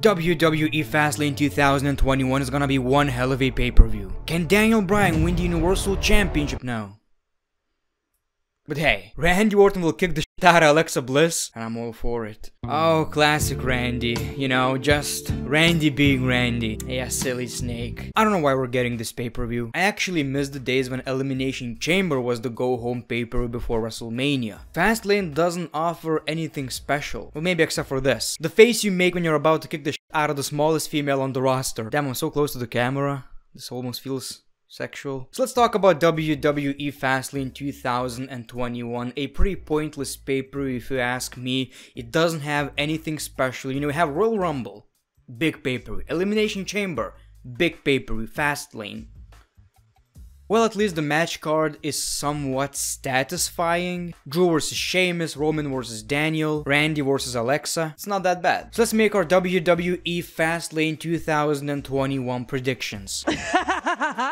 WWE Fastlane 2021 is gonna be one hell of a pay-per-view. Can Daniel Bryan win the Universal Championship now? But hey, Randy Orton will kick the shit out of Alexa Bliss, and I'm all for it. Oh, classic Randy. You know, just Randy being Randy. Yeah, silly snake. I don't know why we're getting this pay-per-view. I actually miss the days when Elimination Chamber was the go-home pay-per-view before WrestleMania. Fastlane doesn't offer anything special. Well, maybe except for this. The face you make when you're about to kick the shit out of the smallest female on the roster. Damn, I'm so close to the camera. This almost feels sexual. So let's talk about WWE Fastlane 2021. A pretty pointless pay-per-view if you ask me. It doesn't have anything special. You know, we have Royal Rumble, big pay-per-view. Elimination Chamber, big pay-per-view. Fastlane. Well, at least the match card is somewhat satisfying. Drew vs Sheamus, Roman vs Daniel, Randy vs Alexa. It's not that bad. So let's make our WWE Fastlane 2021 predictions.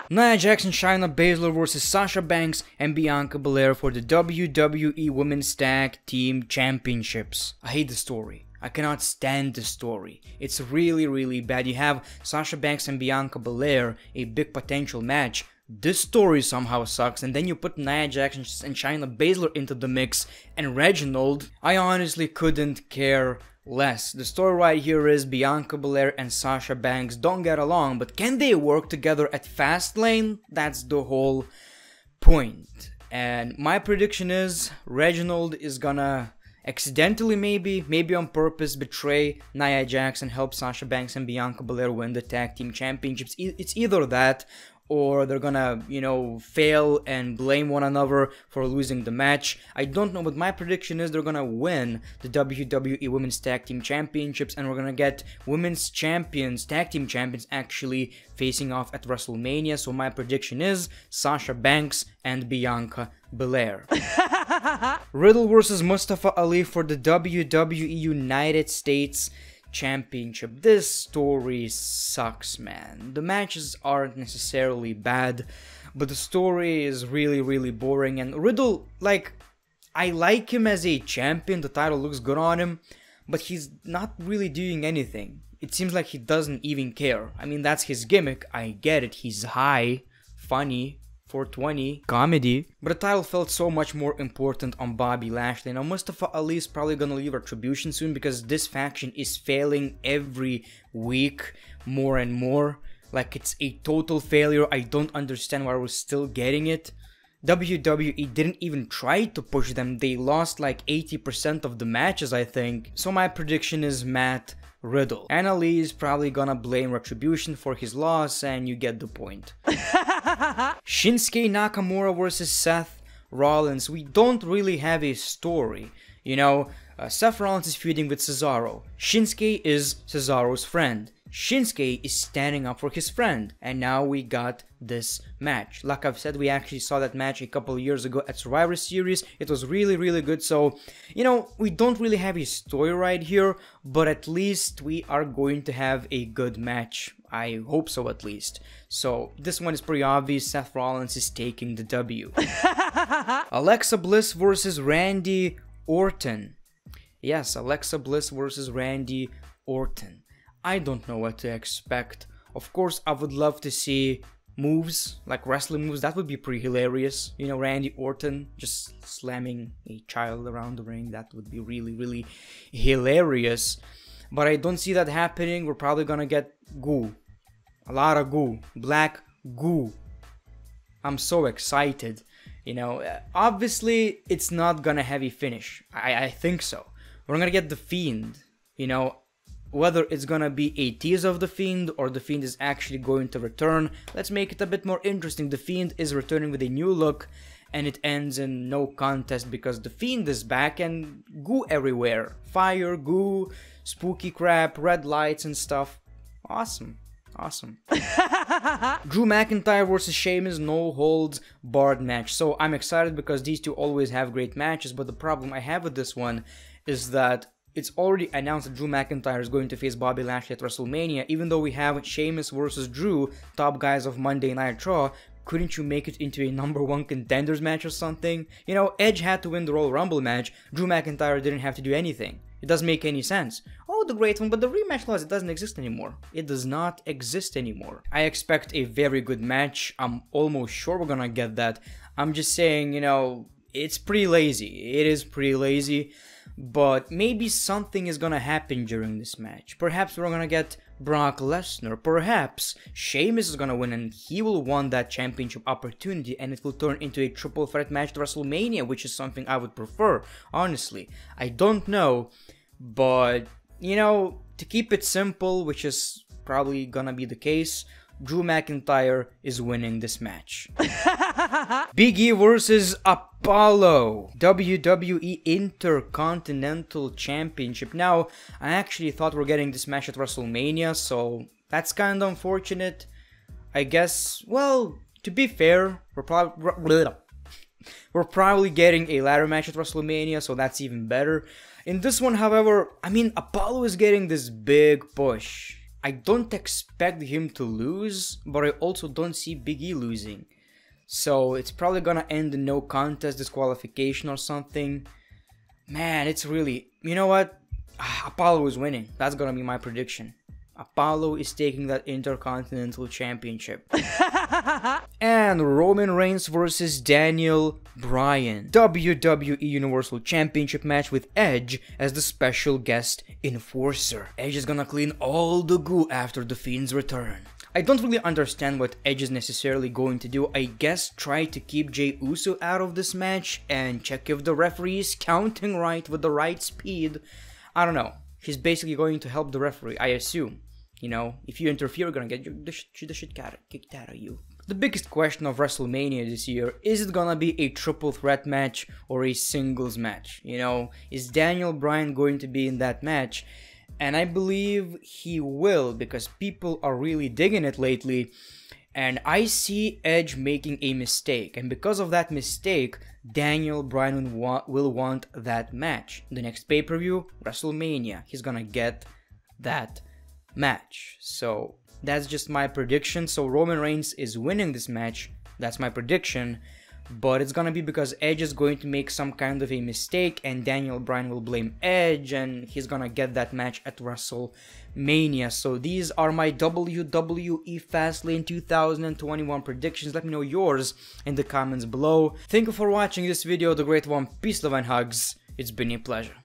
Nia Jax and Shayna Baszler vs Sasha Banks and Bianca Belair for the WWE Women's Tag Team Championships. I hate the story. I cannot stand the story. It's really bad. You have Sasha Banks and Bianca Belair, a big potential match. This story somehow sucks, and then you put Nia Jax and Shayna Baszler into the mix, and Reginald. I honestly couldn't care less. The story right here is Bianca Belair and Sasha Banks don't get along, but can they work together at Fastlane? That's the whole point. And my prediction is Reginald is gonna accidentally, maybe on purpose, betray Nia Jax and help Sasha Banks and Bianca Belair win the tag team championships. It's either that, or they're gonna, you know, fail and blame one another for losing the match. I don't know, but my prediction is they're gonna win the WWE Women's Tag Team Championships, and we're gonna get Women's Champions, Tag Team Champions, actually facing off at WrestleMania. So my prediction is Sasha Banks and Bianca Belair. Riddle versus Mustafa Ali for the WWE United States Championship. This story sucks, man. The matches aren't necessarily bad, but the story is really boring. And Riddle, like, I like him as a champion, the title looks good on him, but he's not really doing anything. It seems like he doesn't even care. I mean, that's his gimmick, I get it, he's high, funny, 420, comedy, but the title felt so much more important on Bobby Lashley. Now Mustafa Ali is probably gonna leave Retribution soon because this faction is failing every week more and more. Like, it's a total failure. I don't understand why we're still getting it. WWE didn't even try to push them. They lost like 80% of the matches, I think. So my prediction is Matt Riddle. And Ali is probably gonna blame Retribution for his loss, and you get the point. Shinsuke Nakamura versus Seth Rollins. We don't really have a story. You know, Seth Rollins is feuding with Cesaro. Shinsuke is Cesaro's friend. Shinsuke is standing up for his friend, and now we got this match. Like I've said, we actually saw that match a couple of years ago at Survivor Series. It was really good. So, you know, we don't really have a story right here, but at least we are going to have a good match. I hope so, at least. So this one is pretty obvious. Seth Rollins is taking the W. Alexa Bliss versus Randy Orton. Yes, Alexa Bliss versus Randy Orton. I don't know what to expect. Of course, I would love to see moves, like wrestling moves. That would be pretty hilarious. You know, Randy Orton just slamming a child around the ring. That would be really hilarious. But I don't see that happening. We're probably gonna get goo. A lot of goo. Black goo. I'm so excited. You know, obviously, it's not gonna have a finish. I think so. We're gonna get The Fiend. You know, whether it's gonna be a tease of The Fiend or The Fiend is actually going to return, let's make it a bit more interesting. The Fiend is returning with a new look, and it ends in no contest because The Fiend is back and goo everywhere. Fire, goo, spooky crap, red lights and stuff. Awesome. Drew McIntyre versus Sheamus, no holds barred match. So I'm excited because these two always have great matches, but the problem I have with this one is that it's already announced that Drew McIntyre is going to face Bobby Lashley at WrestleMania. Even though we have Sheamus versus Drew, top guys of Monday Night Raw, couldn't you make it into a #1 contenders match or something? You know, Edge had to win the Royal Rumble match. Drew McIntyre didn't have to do anything. It doesn't make any sense. Oh, the great one, but the rematch clause, it doesn't exist anymore. It does not exist anymore. I expect a very good match. I'm almost sure we're gonna get that. I'm just saying, you know, it's pretty lazy. It is pretty lazy. But maybe something is gonna happen during this match. Perhaps we're gonna get Brock Lesnar. Perhaps Sheamus is gonna win and he will want that championship opportunity and it will turn into a triple threat match at WrestleMania, which is something I would prefer, honestly. I don't know, but, you know, to keep it simple, which is probably gonna be the case, Drew McIntyre is winning this match. Big E versus Apollo, WWE Intercontinental Championship. Now, I actually thought we're getting this match at WrestleMania, so that's kind of unfortunate. I guess, well, to be fair, we're probably getting a ladder match at WrestleMania, so that's even better. In this one, however, I mean, Apollo is getting this big push. I don't expect him to lose, but I also don't see Big E losing. So it's probably gonna end in no contest, disqualification or something. Man, it's really... You know what? Apollo is winning. That's gonna be my prediction. Apollo is taking that Intercontinental Championship. And Roman Reigns versus Daniel Bryan. WWE Universal Championship match with Edge as the special guest enforcer. Edge is gonna clean all the goo after the Fiend's return. I don't really understand what Edge is necessarily going to do. I guess try to keep Jey Uso out of this match and check if the referee is counting right with the right speed. I don't know. He's basically going to help the referee, I assume. You know, if you interfere, you're gonna get the shit kicked out of you. The biggest question of WrestleMania this year, is it gonna be a triple threat match or a singles match? You know, is Daniel Bryan going to be in that match? And I believe he will, because people are really digging it lately. And I see Edge making a mistake, and because of that mistake, Daniel Bryan will want that match. The next pay-per-view, WrestleMania, he's gonna get that match. So that's just my prediction. So Roman Reigns is winning this match. That's my prediction. But it's gonna be because Edge is going to make some kind of a mistake and Daniel Bryan will blame Edge and he's gonna get that match at WrestleMania. So these are my WWE Fastlane 2021 predictions. Let me know yours in the comments below. Thank you for watching this video, The Great One. Peace, love, and hugs. It's been a pleasure.